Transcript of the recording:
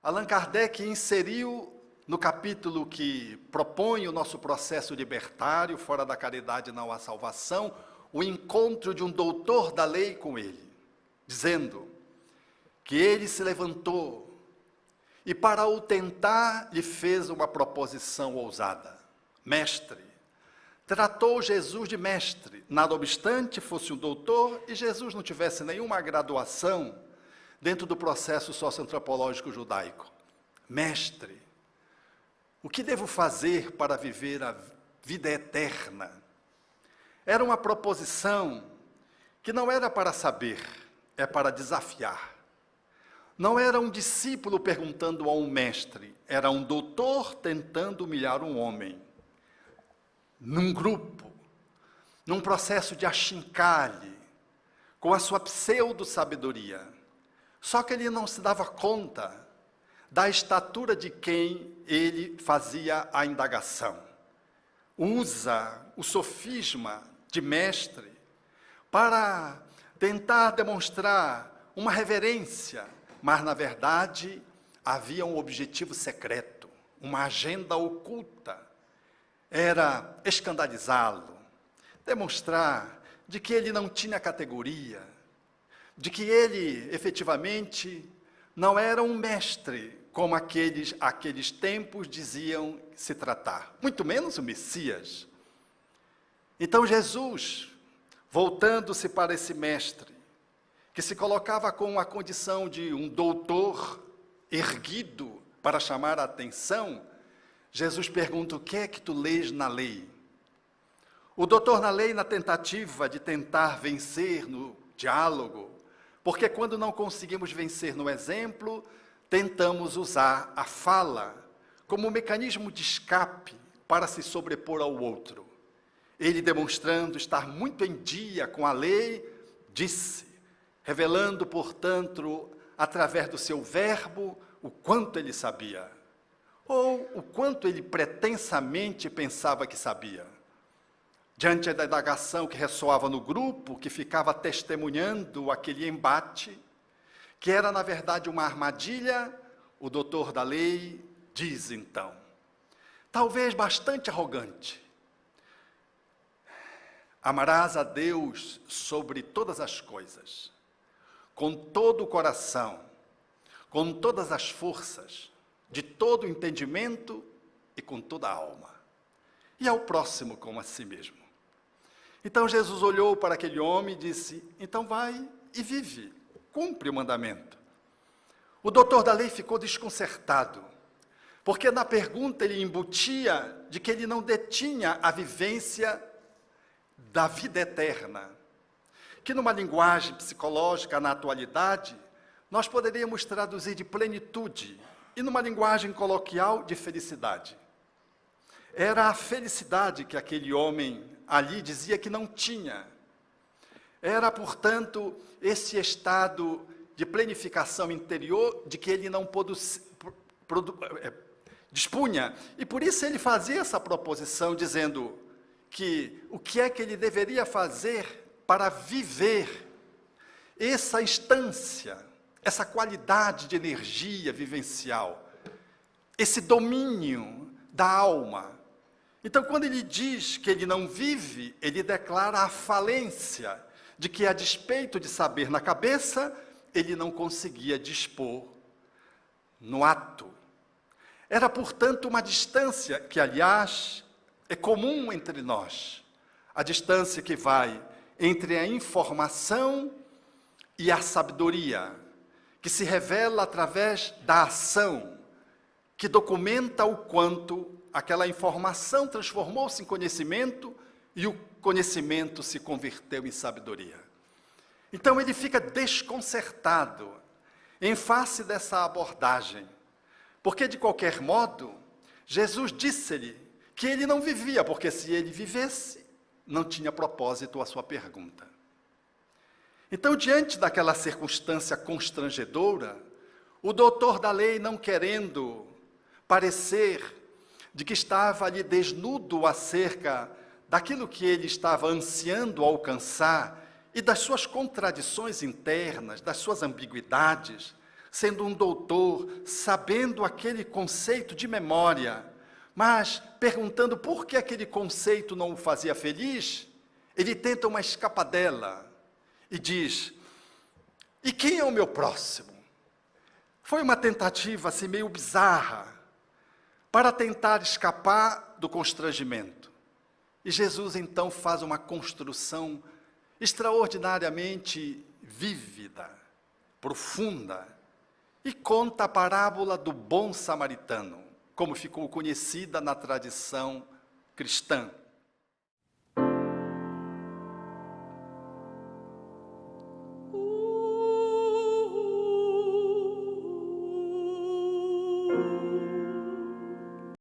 Allan Kardec inseriu no capítulo que propõe o nosso processo libertário, fora da caridade não há salvação, o encontro de um doutor da lei com ele, dizendo que ele se levantou e para o tentar lhe fez uma proposição ousada. Mestre, tratou Jesus de mestre, nada obstante fosse um doutor e Jesus não tivesse nenhuma graduação dentro do processo socioantropológico judaico. Mestre, o que devo fazer para viver a vida eterna? Era uma proposição que não era para saber, é para desafiar. Não era um discípulo perguntando a um mestre, era um doutor tentando humilhar um homem. Num grupo, num processo de achincalhe, com a sua pseudo-sabedoria. Só que ele não se dava conta da estatura de quem ele fazia a indagação. Usa o sofisma de mestre para tentar demonstrar uma reverência, mas, na verdade, havia um objetivo secreto, uma agenda oculta. Era escandalizá-lo, demonstrar de que ele não tinha categoria, de que ele, efetivamente, não era um mestre, como aqueles tempos diziam se tratar, muito menos o Messias. Então Jesus, voltando-se para esse mestre, que se colocava com a condição de um doutor erguido para chamar a atenção, Jesus pergunta: o que é que tu lês na lei? O doutor na lei, na tentativa de tentar vencer no diálogo, porque quando não conseguimos vencer no exemplo, tentamos usar a fala como um mecanismo de escape para se sobrepor ao outro. Ele, demonstrando estar muito em dia com a lei, disse, revelando, portanto, através do seu verbo, o quanto ele sabia, ou o quanto ele pretensamente pensava que sabia. Diante da indagação que ressoava no grupo, que ficava testemunhando aquele embate, que era, na verdade, uma armadilha, o doutor da lei diz, então, talvez bastante arrogante: amarás a Deus sobre todas as coisas, com todo o coração, com todas as forças, de todo o entendimento e com toda a alma, e ao próximo como a si mesmo. Então Jesus olhou para aquele homem e disse: então vai e vive, cumpre o mandamento. O doutor da lei ficou desconcertado, porque na pergunta ele embutia de que ele não detinha a vivência da vida eterna, que numa linguagem psicológica na atualidade, nós poderíamos traduzir de plenitude, e numa linguagem coloquial de felicidade. Era a felicidade que aquele homem ali dizia que não tinha. Era, portanto, esse estado de planificação interior de que ele não dispunha. E por isso ele fazia essa proposição, dizendo que o que é que ele deveria fazer para viver essa instância, essa qualidade de energia vivencial, esse domínio da alma. Então, quando ele diz que ele não vive, ele declara a falência de que, a despeito de saber na cabeça, ele não conseguia dispor no ato. Era, portanto, uma distância que, aliás, é comum entre nós, a distância que vai entre a informação e a sabedoria, que se revela através da ação, que documenta o quanto aquela informação transformou-se em conhecimento e o conhecimento se converteu em sabedoria. Então ele fica desconcertado em face dessa abordagem, porque de qualquer modo, Jesus disse-lhe que ele não vivia, porque se ele vivesse, não tinha propósito a sua pergunta. Então, diante daquela circunstância constrangedora, o doutor da lei, não querendo parecer de que estava ali desnudo acerca daquilo que ele estava ansiando alcançar e das suas contradições internas, das suas ambiguidades, sendo um doutor, sabendo aquele conceito de memória, mas perguntando por que aquele conceito não o fazia feliz, ele tenta uma escapadela e diz: e quem é o meu próximo? Foi uma tentativa assim meio bizarra, para tentar escapar do constrangimento. E Jesus então faz uma construção extraordinariamente vívida, profunda, e conta a parábola do bom samaritano, como ficou conhecida na tradição cristã.